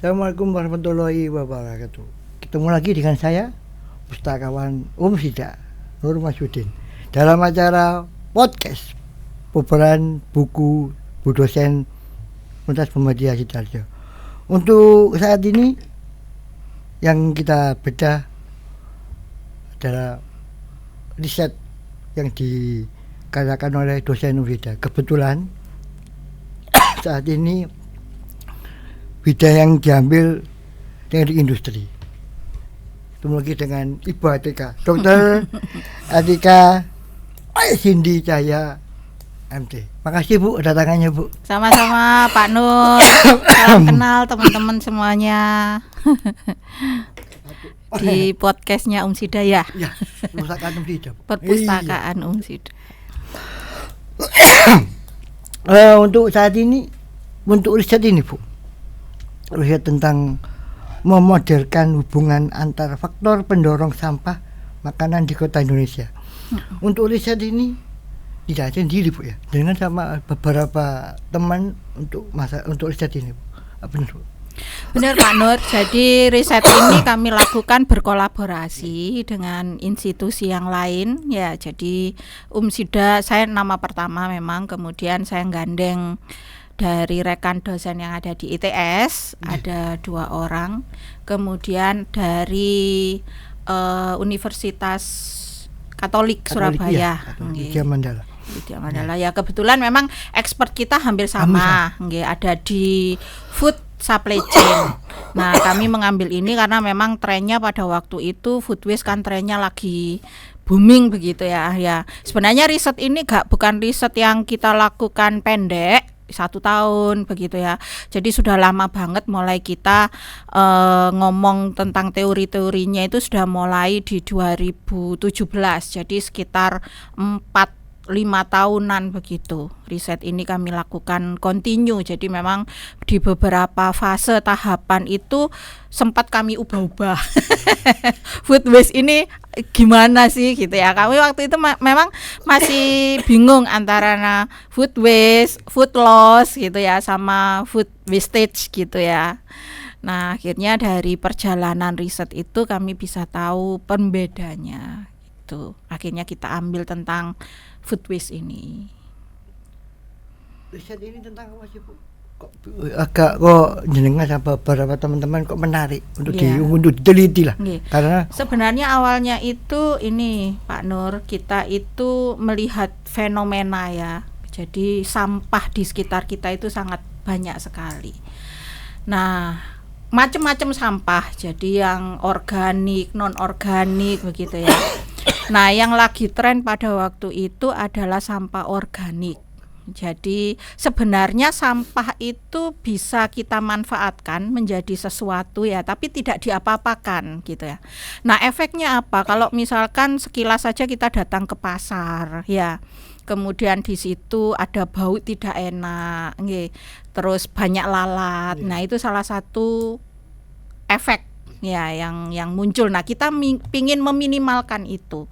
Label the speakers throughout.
Speaker 1: Assalamualaikum warahmatullahi wabarakatuh. Ketemu lagi dengan saya, Pustakawan Sida Nur Masudin, dalam acara podcast Puberan Buku Bu Dosen Universitas Muhammadiyah Sidoarjo. Untuk saat ini yang kita bedah adalah riset yang dikatakan oleh dosen Wida. Kebetulan saat ini bidang yang diambil teknik industri. Ketemu lagi dengan Ibu Atika, Dr. Atika Cindy Cahya MT. Makasih Bu datangannya Bu.
Speaker 2: Sama-sama Pak Nur. Salam kenal teman-teman semuanya. Di podcastnya Sida ya.
Speaker 1: Ya, Perpustakaan Sida.
Speaker 2: Perpustakaan Sida.
Speaker 1: Untuk saat ini, untuk riset ini Bu, riset tentang memodelkan hubungan antar faktor pendorong sampah makanan di kota Indonesia. Untuk riset ini tidak sendiri Bu ya, dengan sama beberapa teman untuk riset ini Bu. Benar Bu?
Speaker 2: Benar Pak Nur. Jadi riset ini kami lakukan berkolaborasi dengan institusi yang lain ya. Jadi Sida saya nama pertama memang, kemudian saya gandeng dari rekan dosen yang ada di ITS, ada 2 orang, kemudian dari Universitas Katolik Surabaya,
Speaker 1: Widya Mandala.
Speaker 2: Ya, kebetulan memang expert kita hampir sama, ada di food supply chain. Nah, kami mengambil ini karena memang trennya pada waktu itu food waste kan trennya lagi booming begitu ya. Ya, sebenarnya riset ini bukan riset yang kita lakukan pendek, 1 tahun begitu ya. Jadi sudah lama banget mulai kita ngomong tentang teori-teorinya itu sudah mulai di 2017. Jadi sekitar 4-5 tahunan begitu. Riset ini kami lakukan continue. Jadi memang di beberapa fase tahapan itu sempat kami ubah-ubah. Food waste ini gimana sih gitu ya. Kami waktu itu memang masih bingung antara food waste, food loss gitu ya, sama food wastage gitu ya. Nah, akhirnya dari perjalanan riset itu kami bisa tahu pembedanya gitu. Akhirnya kita ambil tentang food waste ini.
Speaker 1: Riset ini tentang apa sih Bu? Kok jenengan sama beberapa teman-teman kok menarik untuk diteliti lah. Karena
Speaker 2: sebenarnya awalnya itu ini Pak Nur, kita itu melihat fenomena ya. Jadi sampah di sekitar kita itu sangat banyak sekali. Nah, macam-macam sampah. Jadi yang organik, non organik begitu ya. Nah, yang lagi tren pada waktu itu adalah sampah organik. Jadi sebenarnya sampah itu bisa kita manfaatkan menjadi sesuatu ya, tapi tidak diapa-apakan gitu ya. Nah, efeknya apa? Kalau misalkan sekilas saja kita datang ke pasar ya, kemudian di situ ada bau tidak enak, terus banyak lalat. Nah, itu salah satu efek ya yang muncul. Nah, kita pingin meminimalkan itu.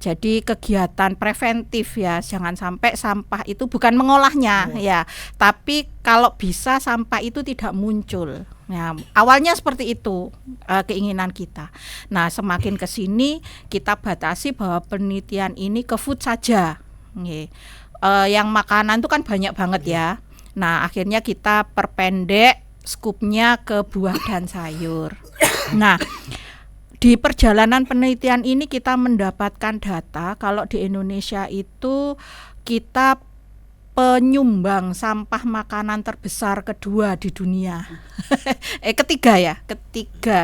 Speaker 2: Jadi kegiatan preventif ya, jangan sampai sampah itu bukan mengolahnya ya, tapi kalau bisa sampah itu tidak muncul. Nah, awalnya seperti itu keinginan kita. Nah, semakin ke sini kita batasi bahwa penelitian ini ke food saja. Yang makanan itu kan banyak banget ya. Nah, akhirnya kita perpendek skupnya ke buah dan sayur. Nah, di perjalanan penelitian ini kita mendapatkan data kalau di Indonesia itu kita penyumbang sampah makanan terbesar kedua di dunia. Ketiga.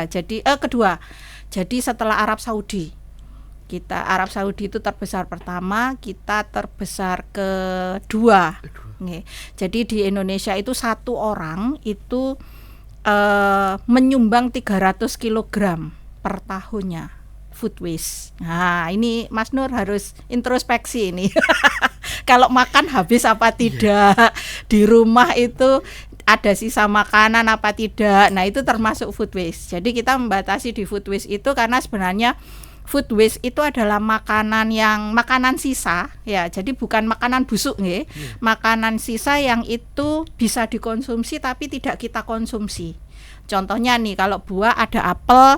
Speaker 2: Jadi kedua. Jadi setelah Arab Saudi. Arab Saudi itu terbesar pertama, kita terbesar kedua. Jadi di Indonesia itu 1 orang itu menyumbang 300 kg per tahunnya food waste. Nah, ini Mas Nur harus introspeksi ini. Kalau makan habis apa tidak, di rumah itu ada sisa makanan apa tidak. Nah, itu termasuk food waste. Jadi kita membatasi di food waste itu karena sebenarnya food waste itu adalah makanan sisa ya, jadi bukan makanan busuk nggih. Makanan sisa yang itu bisa dikonsumsi tapi tidak kita konsumsi. Contohnya nih, kalau buah ada apel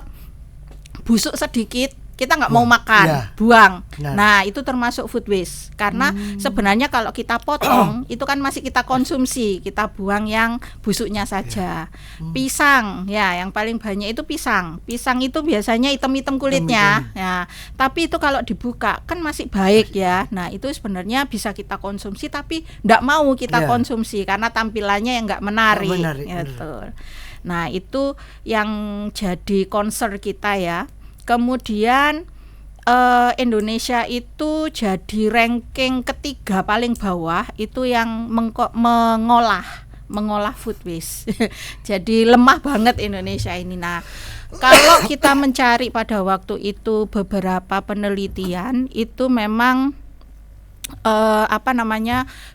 Speaker 2: busuk sedikit, kita nggak mau makan, buang.
Speaker 1: Benar.
Speaker 2: Nah, itu termasuk food waste. Karena sebenarnya kalau kita potong itu kan masih kita konsumsi, kita buang yang busuknya saja. Pisang, ya yang paling banyak itu pisang. Pisang itu biasanya hitam-hitam kulitnya. Ya, tapi itu kalau dibuka kan masih baik ya. Nah, itu sebenarnya bisa kita konsumsi, tapi nggak mau kita konsumsi karena tampilannya yang nggak menarik. Gitu. Nah, itu yang jadi concern kita ya. Kemudian Indonesia itu jadi ranking ketiga paling bawah itu yang mengolah food waste. Jadi lemah banget Indonesia ini. Nah, kalau kita mencari pada waktu itu beberapa penelitian itu memang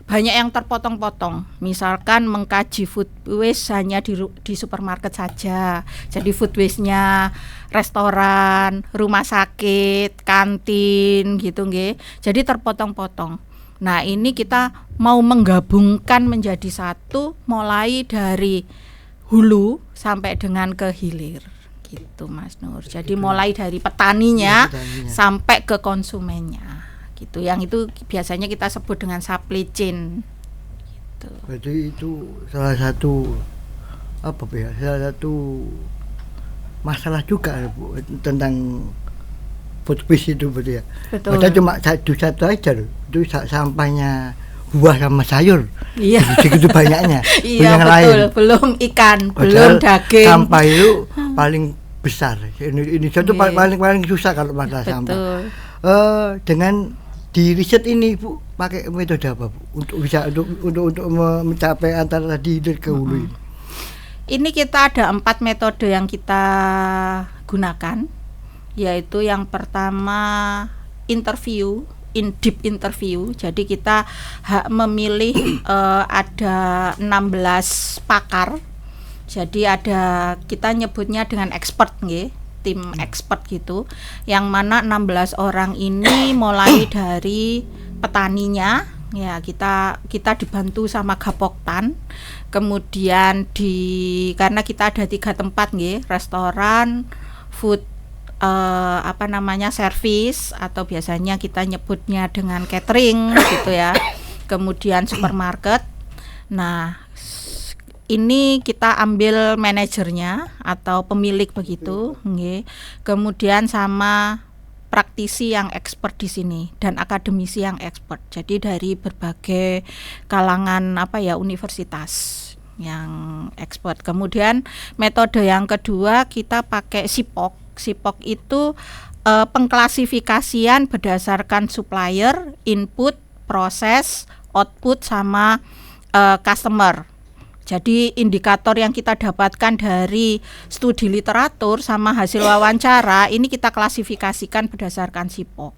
Speaker 2: banyak yang terpotong-potong. Misalkan mengkaji food waste hanya di supermarket saja. Jadi food waste-nya restoran, rumah sakit, kantin gitu nggih. Jadi terpotong-potong. Nah, ini kita mau menggabungkan menjadi satu mulai dari hulu sampai dengan ke hilir gitu Mas Nur. Jadi mulai dari petaninya sampai ke konsumennya. Gitu, yang itu biasanya kita sebut dengan supply chain gitu.
Speaker 1: Berarti itu salah satu masalah juga Bu tentang food waste itu berarti ya.
Speaker 2: Betul.
Speaker 1: Padahal cuma satu aja loh, itu sampahnya buah sama sayur.
Speaker 2: Iya.
Speaker 1: Segitu banyaknya.
Speaker 2: Iya, betul.
Speaker 1: Lain.
Speaker 2: Belum ikan,
Speaker 1: Padahal
Speaker 2: belum daging.
Speaker 1: Sampah itu paling besar. Ini satu paling susah kalau masalah sampah. Dengan di riset ini Bu pakai metode apa Bu untuk mencapai antara tadi hilir ke hulu ini?
Speaker 2: Ini kita ada 4 metode yang kita gunakan, yaitu yang pertama deep interview. Jadi kita memilih ada 16 pakar. Jadi kita nyebutnya dengan expert nggih. Tim expert gitu, yang mana 16 orang ini mulai dari petaninya ya, kita dibantu sama Gapoktan. Kemudian karena kita ada 3 tempat nggih, restoran, food service atau biasanya kita nyebutnya dengan catering gitu ya. Kemudian supermarket. Nah, ini kita ambil manajernya atau pemilik begitu, nggih. Kemudian sama praktisi yang expert di sini dan akademisi yang expert. Jadi dari berbagai kalangan universitas yang expert. Kemudian metode yang kedua kita pakai SIPOK. SIPOK itu pengklasifikasian berdasarkan supplier, input, proses, output sama customer. Jadi indikator yang kita dapatkan dari studi literatur sama hasil wawancara ini kita klasifikasikan berdasarkan SIPOK.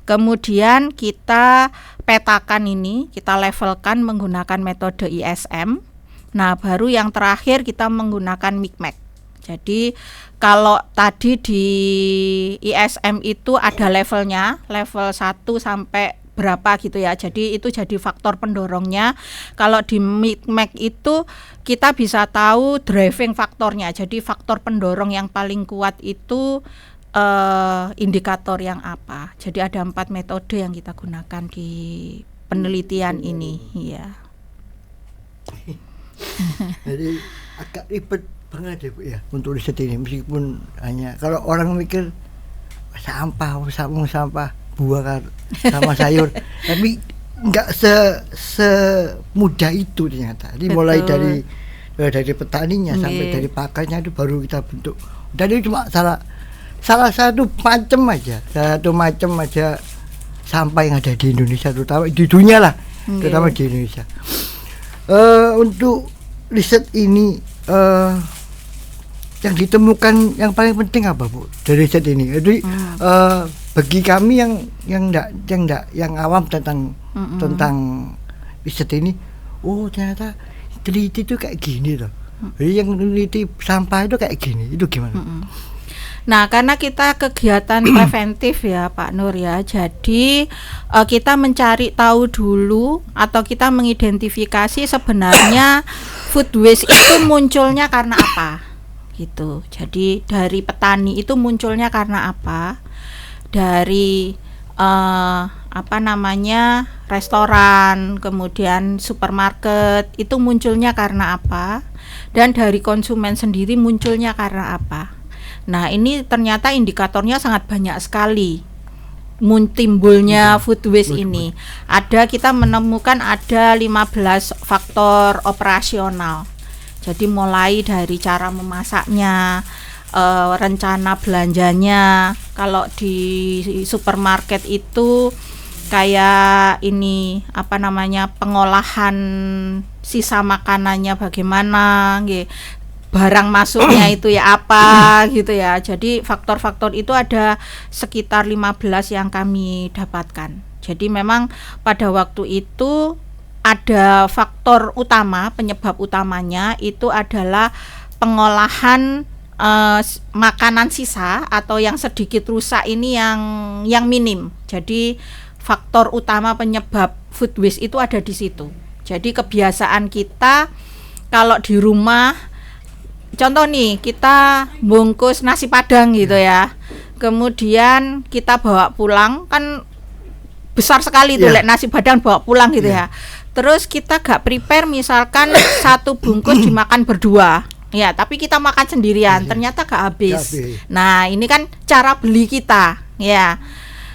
Speaker 2: Kemudian kita petakan ini, kita levelkan menggunakan metode ISM. Nah, baru yang terakhir kita menggunakan MICMAC. Jadi kalau tadi di ISM itu ada levelnya, level 1 sampai berapa gitu ya. Jadi itu jadi faktor pendorongnya. Kalau di MICMAC itu kita bisa tahu driving faktornya. Jadi faktor pendorong yang paling kuat itu indikator yang apa. Jadi ada 4 metode yang kita gunakan di penelitian ini. Iya.
Speaker 1: Jadi agak ribet banget ya Bu ya untuk riset ini, meskipun hanya kalau orang mikir sampah buah sama sayur, tapi nggak semudah itu ternyata. Jadi mulai dari petaninya sampai dari pakarnya itu baru kita bentuk. Dan itu cuma salah satu macam aja sampah yang ada di Indonesia, terutama di dunia lah, terutama di Indonesia. Untuk riset ini yang ditemukan yang paling penting apa Bu dari riset ini? Jadi bagi kami yang awam tentang riset ini, oh ternyata teliti itu kayak gini loh. Jadi yang teliti sampah itu kayak gini, itu gimana?
Speaker 2: Nah, karena kita kegiatan preventif ya Pak Nur ya, jadi kita mencari tahu dulu atau kita mengidentifikasi sebenarnya food waste itu munculnya karena apa? Gitu. Jadi dari petani itu munculnya karena apa? Dari restoran, kemudian supermarket itu munculnya karena apa? Dan dari konsumen sendiri munculnya karena apa? Nah, ini ternyata indikatornya sangat banyak sekali. Timbulnya food waste ini. Kita menemukan ada 15 faktor operasional. Jadi mulai dari cara memasaknya, rencana belanjanya. Kalau di supermarket itu kayak ini pengolahan sisa makanannya bagaimana, barang masuknya itu ya apa gitu ya. Jadi faktor-faktor itu ada sekitar 15 yang kami dapatkan. Jadi memang pada waktu itu ada faktor utama, penyebab utamanya itu adalah pengolahan makanan sisa atau yang sedikit rusak ini yang minim. Jadi faktor utama penyebab food waste itu ada di situ. Jadi kebiasaan kita kalau di rumah, contoh nih, kita bungkus nasi padang gitu ya, kemudian kita bawa pulang, kan besar sekali tuh nasi padang bawa pulang gitu ya. Terus kita gak prepare, misalkan satu bungkus dimakan berdua, ya, tapi kita makan sendirian, ternyata gak habis. Nah, ini kan cara beli kita, ya.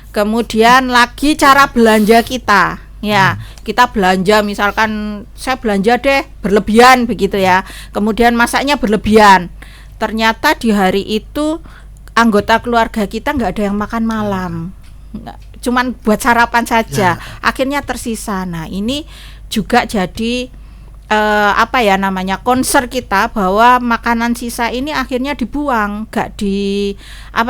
Speaker 2: Kemudian lagi cara belanja kita, ya. Kita belanja, misalkan saya belanja deh berlebihan begitu ya. Kemudian masaknya berlebihan. Ternyata di hari itu anggota keluarga kita nggak ada yang makan malam. Cuman buat sarapan saja, akhirnya tersisa. Nah, ini juga jadi concern kita bahwa makanan sisa ini akhirnya dibuang,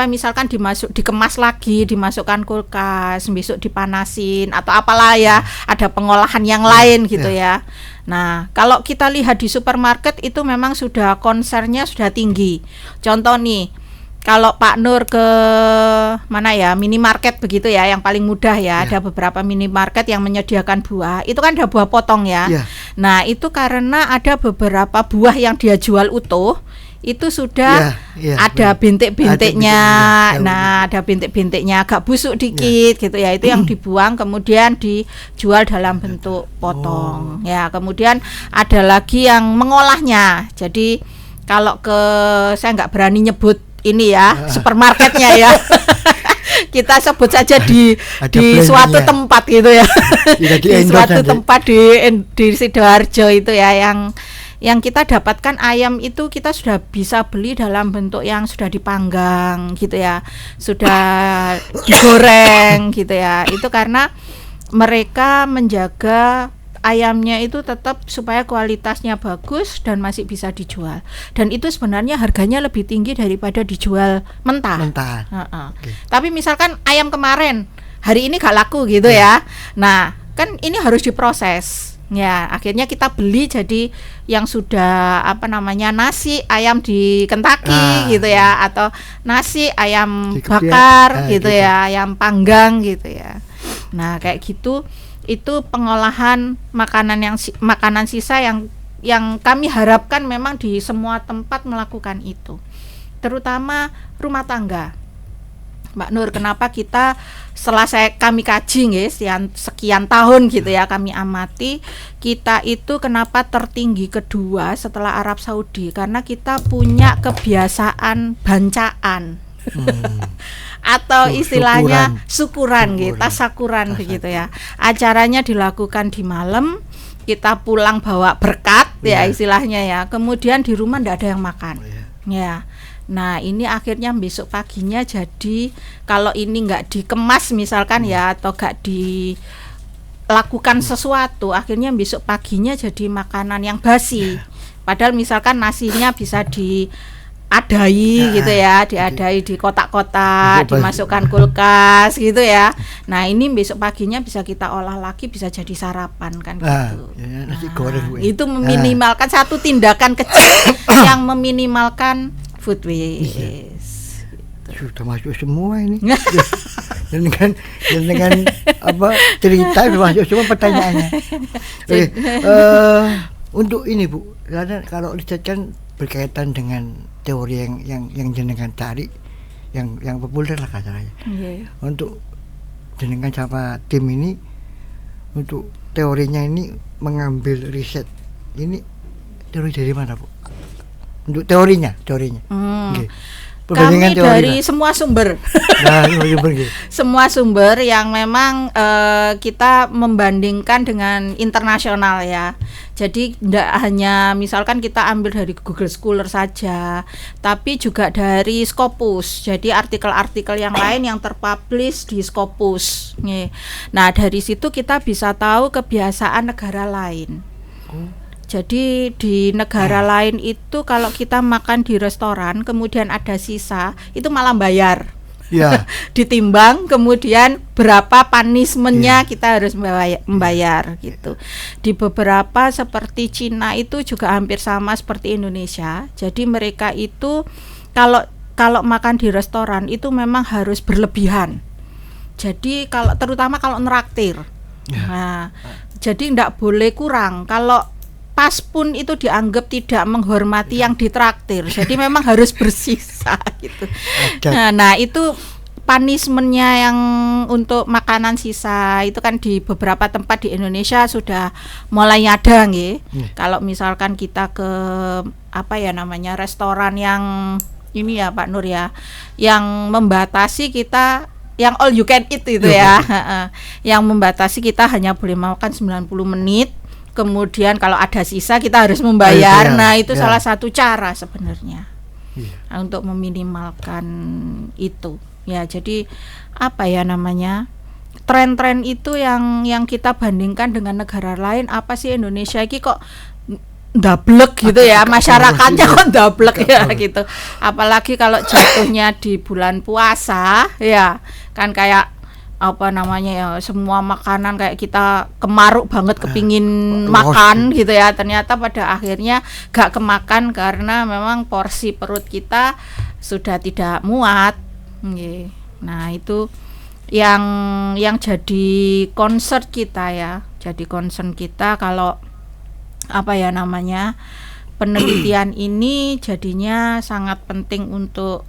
Speaker 2: misalkan dikemas lagi, dimasukkan kulkas, besok dipanasin atau apalah ya, ada pengolahan yang lain gitu ya. Nah, kalau kita lihat di supermarket itu memang sudah concernnya sudah tinggi. Contoh nih, kalau Pak Nur ke minimarket begitu ya, yang paling mudah ya, ada beberapa minimarket yang menyediakan buah, itu kan ada buah potong ya. Nah, itu karena ada beberapa buah yang dia jual utuh, itu sudah ada bintik-bintiknya. Ada bintik-bintiknya agak busuk dikit gitu ya, itu yang dibuang kemudian dijual dalam bentuk potong. Ya, kemudian ada lagi yang mengolahnya. Jadi kalau saya nggak berani nyebut ini ya, supermarketnya ya. Kita sebut saja di suatu tempat gitu ya. Di suatu tempat di Sidoarjo itu ya, yang kita dapatkan ayam itu kita sudah bisa beli dalam bentuk yang sudah dipanggang gitu ya, sudah digoreng gitu ya. Itu karena mereka menjaga ayamnya itu tetap supaya kualitasnya bagus dan masih bisa dijual. Dan itu sebenarnya harganya lebih tinggi daripada dijual mentah. Tapi misalkan ayam kemarin hari ini gak laku gitu ya. Nah, kan ini harus diproses. Ya, akhirnya kita beli jadi yang sudah nasi ayam di Kentucky gitu ya, atau nasi ayam bakar gitu ya, ayam panggang gitu ya. Nah, kayak gitu. Itu pengolahan makanan sisa yang kami harapkan memang di semua tempat melakukan itu, terutama rumah tangga. Mbak Nur, kenapa kita setelah kami kaji sekian tahun gitu ya, kami amati, kita itu kenapa tertinggi kedua setelah Arab Saudi, karena kita punya kebiasaan bancaan. Atau istilahnya syukuran gitu, tasakuran begitu ya. Acaranya dilakukan di malam, kita pulang bawa berkat ya istilahnya ya. Kemudian di rumah enggak ada yang makan. Ya. Nah, ini akhirnya besok paginya jadi kalau ini enggak dikemas misalkan ya, atau enggak dilakukan sesuatu, akhirnya besok paginya jadi makanan yang basi. Padahal misalkan nasinya bisa gitu ya, diadai di kotak-kotak, dimasukkan kulkas gitu ya. Nah, ini besok paginya bisa kita olah lagi, bisa jadi sarapan kan gitu.
Speaker 1: Nasi goreng.
Speaker 2: Itu meminimalkan satu tindakan kecil yang meminimalkan food waste.
Speaker 1: Sudah masuk semua ini. dengan cerita sudah masuk semua pertanyaannya. Untuk ini Bu, karena kalau riset kan berkaitan dengan teori yang jenengan cari, yang populer lah katanya.
Speaker 2: Iya.
Speaker 1: Untuk jenengan sama tim ini, untuk teorinya ini mengambil riset ini teori dari mana Bu? Untuk teorinya. Nggih.
Speaker 2: Kami
Speaker 1: Perbandingan teori
Speaker 2: dari
Speaker 1: lah.
Speaker 2: semua sumber.
Speaker 1: Nah, nggih.
Speaker 2: Semua sumber yang memang kita membandingkan dengan internasional ya. Jadi tidak hanya misalkan kita ambil dari Google Scholar saja, tapi juga dari Scopus. Jadi artikel-artikel yang lain yang terpublish di Scopus. Nih. Nah, dari situ kita bisa tahu kebiasaan negara lain. Jadi di negara lain itu kalau kita makan di restoran kemudian ada sisa, itu malah bayar.
Speaker 1: Ya.
Speaker 2: Ditimbang kemudian berapa punishment-nya kita harus membayar gitu. Di beberapa seperti Cina itu juga hampir sama seperti Indonesia. Jadi mereka itu kalau makan di restoran itu memang harus berlebihan. Jadi terutama kalau neraktir. Nah, jadi tidak boleh kurang. Kalau pas pun itu dianggap tidak menghormati yang ditraktir. Jadi memang harus bersisa gitu. Nah, itu punishment-nya yang untuk makanan sisa itu kan di beberapa tempat di Indonesia sudah mulai ada nggih. Kalau misalkan kita ke restoran yang ini ya Pak Nur ya, yang membatasi kita yang all you can eat itu ya. Yang membatasi kita hanya boleh makan 90 menit. Kemudian kalau ada sisa kita harus membayar. Nah, itu salah satu cara sebenarnya untuk meminimalkan itu. Ya, jadi tren-tren itu yang kita bandingkan dengan negara lain. Apa sih Indonesia ini kok dablek gitu ya, masyarakatnya kok dablek ya gitu. Apalagi kalau jatuhnya di bulan puasa ya, kan kayak semua makanan kayak kita kemaruk banget kepingin makan gitu ya, ternyata pada akhirnya gak kemakan karena memang porsi perut kita sudah tidak muat. Nah, itu yang jadi concern kita ya, jadi concern kita kalau penelitian ini jadinya sangat penting untuk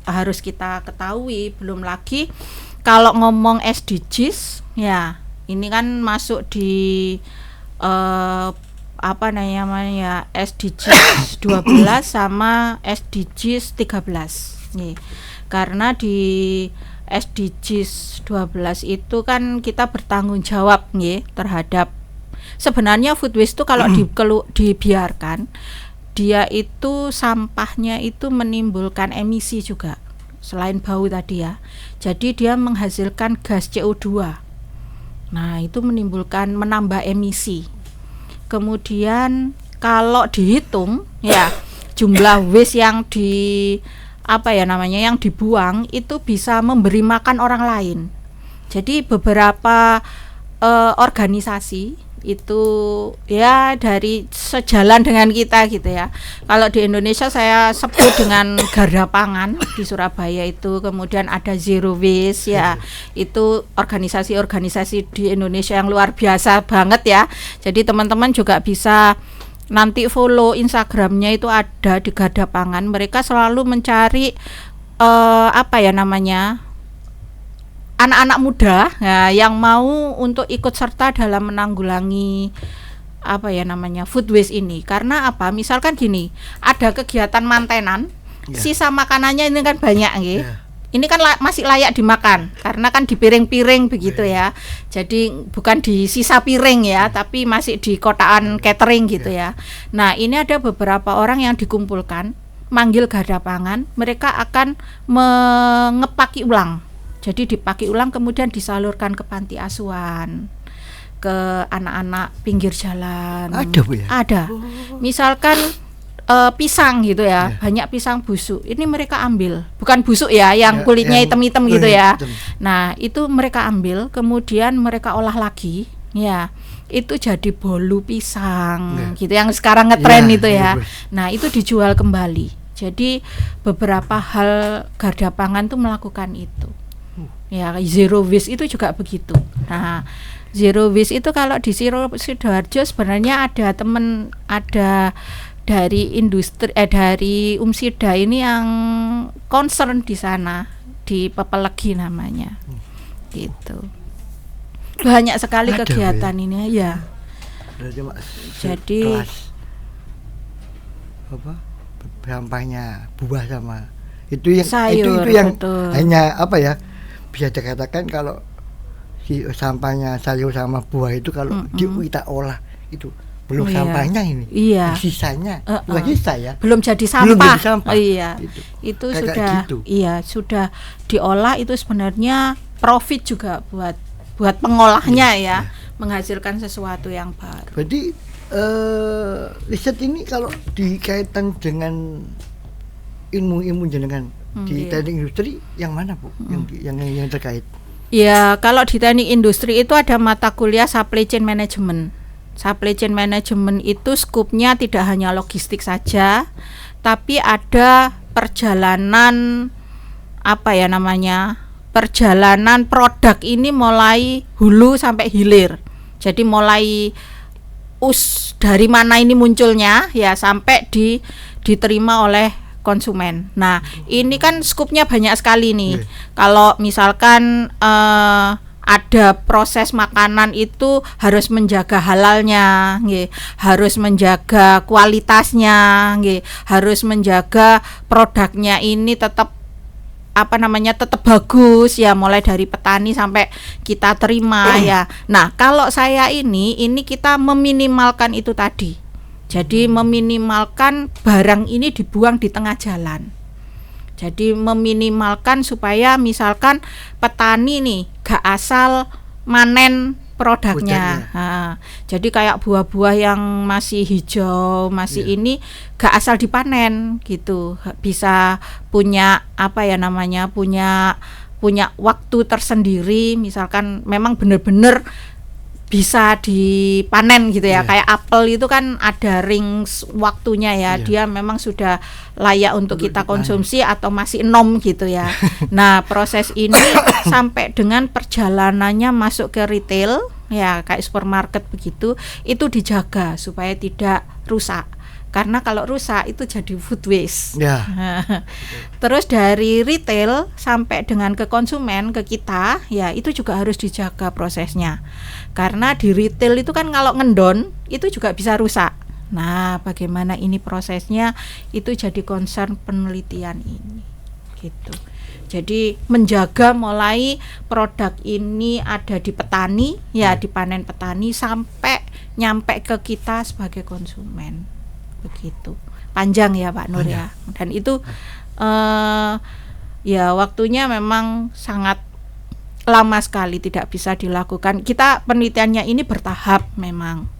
Speaker 2: harus kita ketahui. Belum lagi kalau ngomong SDGs ya, ini kan masuk di SDGs 12 sama SDGs 13 nih. Karena di SDGs 12 itu kan kita bertanggung jawab nih terhadap, sebenarnya food waste itu kalau dibiarkan dia itu sampahnya itu menimbulkan emisi juga selain bau tadi ya. Jadi dia menghasilkan gas CO2. Nah, itu menambah emisi. Kemudian kalau dihitung ya jumlah waste yang yang dibuang itu bisa memberi makan orang lain. Jadi beberapa organisasi itu ya dari sejalan dengan kita gitu ya. Kalau di Indonesia saya sebut dengan Garda Pangan di Surabaya itu, kemudian ada Zero Waste ya. Itu organisasi-organisasi di Indonesia yang luar biasa banget ya. Jadi teman-teman juga bisa nanti follow Instagramnya, itu ada di Garda Pangan. Mereka selalu mencari anak-anak muda ya, yang mau untuk ikut serta dalam menanggulangi food waste ini. Karena misalkan gini, ada kegiatan mantenan, sisa makanannya ini kan banyak nggih. Ini kan masih layak dimakan karena kan di piring-piring begitu ya. Jadi bukan di sisa piring ya, tapi masih di kotaan catering gitu ya. Nah, ini ada beberapa orang yang dikumpulkan, manggil Garda Pangan, mereka akan mengepaki ulang. Jadi dipaki ulang kemudian disalurkan ke panti asuhan, ke anak-anak pinggir jalan.
Speaker 1: Ada Bu ya?
Speaker 2: Ada. Misalkan pisang gitu ya, banyak pisang busuk. Ini mereka ambil, bukan busuk ya, yang kulitnya hitam-hitam gitu ya. Nah, itu mereka ambil, kemudian mereka olah lagi. Ya, itu jadi bolu pisang gitu yang sekarang ngetren itu ya. Nah, itu dijual kembali. Jadi beberapa hal Garda Pangan tuh melakukan itu. Ya, zero waste itu juga begitu. Nah, Zero waste itu kalau di Sidoarjo sebenarnya ada dari industri dari Umsida ini yang concern di sana, di Pepelegi namanya. Gitu. Banyak sekali
Speaker 1: Ada,
Speaker 2: kegiatan
Speaker 1: ya?
Speaker 2: ini ya. Jadi
Speaker 1: kelas apa? Sampahnya buah sama itu yang
Speaker 2: sayur,
Speaker 1: itu yang
Speaker 2: betul.
Speaker 1: hanya apa ya? Bisa dikatakan kalau si sampahnya sayur sama buah itu kalau kita olah itu belum
Speaker 2: Iya.
Speaker 1: sampahnya ini.
Speaker 2: Iya.
Speaker 1: Sisanya bukan sisa ya.
Speaker 2: Belum jadi sampah.
Speaker 1: Belum jadi sampah.
Speaker 2: Iya. Itu
Speaker 1: Kayak
Speaker 2: sudah
Speaker 1: gitu.
Speaker 2: iya, sudah diolah itu sebenarnya profit juga buat pengolahnya ya, menghasilkan sesuatu yang baru.
Speaker 1: Berarti riset ini kalau dikaitkan dengan ilmu-ilmu jenengan di
Speaker 2: Iya.
Speaker 1: teknik industri yang mana Bu? Yang terkait?
Speaker 2: Ya, kalau di teknik industri itu ada mata kuliah supply chain management. Supply chain management itu skupnya tidak hanya logistik saja, tapi ada perjalanan perjalanan produk ini mulai hulu sampai hilir. Jadi mulai dari mana ini munculnya ya sampai diterima oleh konsumen. Nah, ini kan skupnya banyak sekali nih. Kalau misalkan ada proses makanan itu harus menjaga halalnya, nggih, harus menjaga kualitasnya, nggih, harus menjaga produknya ini tetap tetap bagus ya, mulai dari petani sampai kita terima ya. Nah, kalau saya ini kita meminimalkan itu tadi. Jadi meminimalkan barang ini dibuang di tengah jalan. Jadi meminimalkan supaya misalkan petani nih gak asal manen produknya. Jadi kayak buah-buah yang masih hijau, masih ini gak asal dipanen gitu. Bisa punya punya waktu tersendiri, misalkan memang benar-benar bisa dipanen gitu ya. Kayak apel itu kan ada rings waktunya ya. Dia memang sudah layak untuk kita konsumsi atau masih enom gitu ya. Nah, proses ini sampai dengan perjalanannya masuk ke retail ya, kayak supermarket begitu, itu dijaga supaya tidak rusak. Karena kalau rusak itu jadi food waste. Terus dari retail sampai dengan ke konsumen, ke kita, ya itu juga harus dijaga prosesnya. Karena di retail itu kan kalau ngendon itu juga bisa rusak. Nah, bagaimana ini prosesnya itu jadi concern penelitian ini. Gitu. Jadi menjaga mulai produk ini ada di petani, ya dipanen petani sampai nyampe ke kita sebagai konsumen. Begitu panjang ya Pak Nur ya, dan itu ya waktunya memang sangat lama sekali, tidak bisa dilakukan. Kita penelitiannya ini bertahap memang.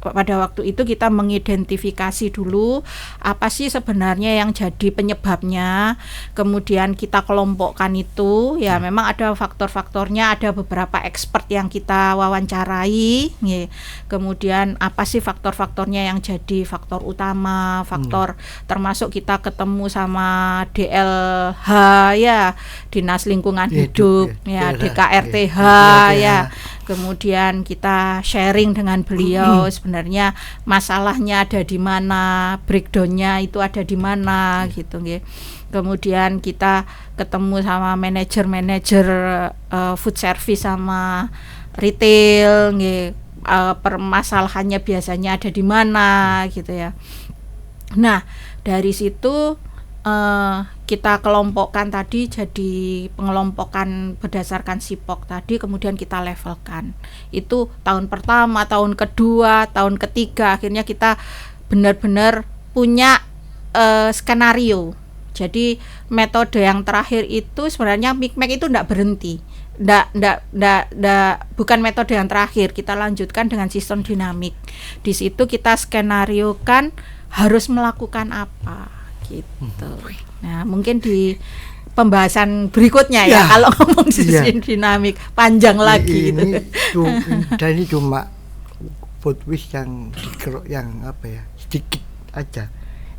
Speaker 2: Pada waktu itu kita mengidentifikasi dulu apa sih sebenarnya yang jadi penyebabnya, kemudian kita kelompokkan itu ya. Memang ada faktor-faktornya, ada beberapa expert yang kita wawancarai ya. Kemudian apa sih faktor-faktornya yang jadi faktor utama, faktor termasuk kita ketemu sama DLH ya, Dinas Lingkungan Hidup ya, DKRTH ya. Kemudian kita sharing dengan beliau sebenarnya masalahnya ada di mana, breakdownnya itu ada di mana gitu nggih. Kemudian kita ketemu sama manajer food service sama retail nggih, permasalahannya biasanya ada di mana gitu ya. Nah, dari situ kita kelompokkan tadi, jadi pengelompokan berdasarkan SIPOK tadi, kemudian kita levelkan. Itu tahun pertama, tahun kedua, tahun ketiga, akhirnya kita benar-benar punya skenario. Jadi metode yang terakhir itu sebenarnya MICMEC itu tidak berhenti. Bukan metode yang terakhir, kita lanjutkan dengan sistem dinamik. Di situ kita skenariokan harus melakukan apa gitu. Nah, mungkin di pembahasan berikutnya ya kalau ngomong sistem dinamik panjang lagi
Speaker 1: ini ini cuma food waste yang sedikit aja,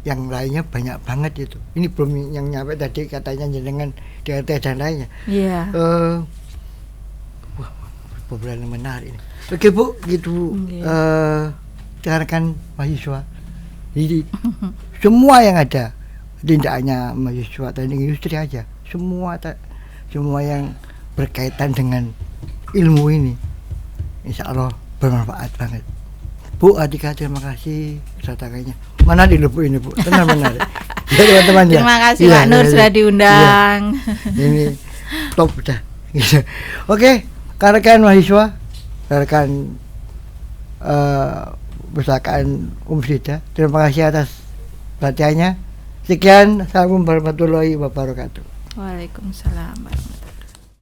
Speaker 1: yang lainnya banyak banget itu. Ini belum yang nyampe tadi katanya jenengan DRT dan lainnya. obrolan yang menarik ini. Oke Bu, gitu
Speaker 2: Oke.
Speaker 1: rekan mahasiswa. Jadi semua yang ada, tidak hanya mahasiswa teknik industri aja, semua yang berkaitan dengan ilmu ini, insya Allah bermanfaat banget. Bu Atika, terima kasih kedatangannya. Mana di Bu ini Bu, benar menarik. Ya teman-teman ya.
Speaker 2: Terima kasih
Speaker 1: Iya,
Speaker 2: Pak Nur
Speaker 1: iya,
Speaker 2: sudah
Speaker 1: iya.
Speaker 2: diundang.
Speaker 1: Iya. Ini top dah. Gitu. Oke, rekan mahasiswa, rekan Pustakaan Umsida, terima kasih atas perhatiannya. Sekian, assalamualaikum warahmatullahi wabarakatuh.
Speaker 2: Waalaikumsalam warahmatullahi wabarakatuh.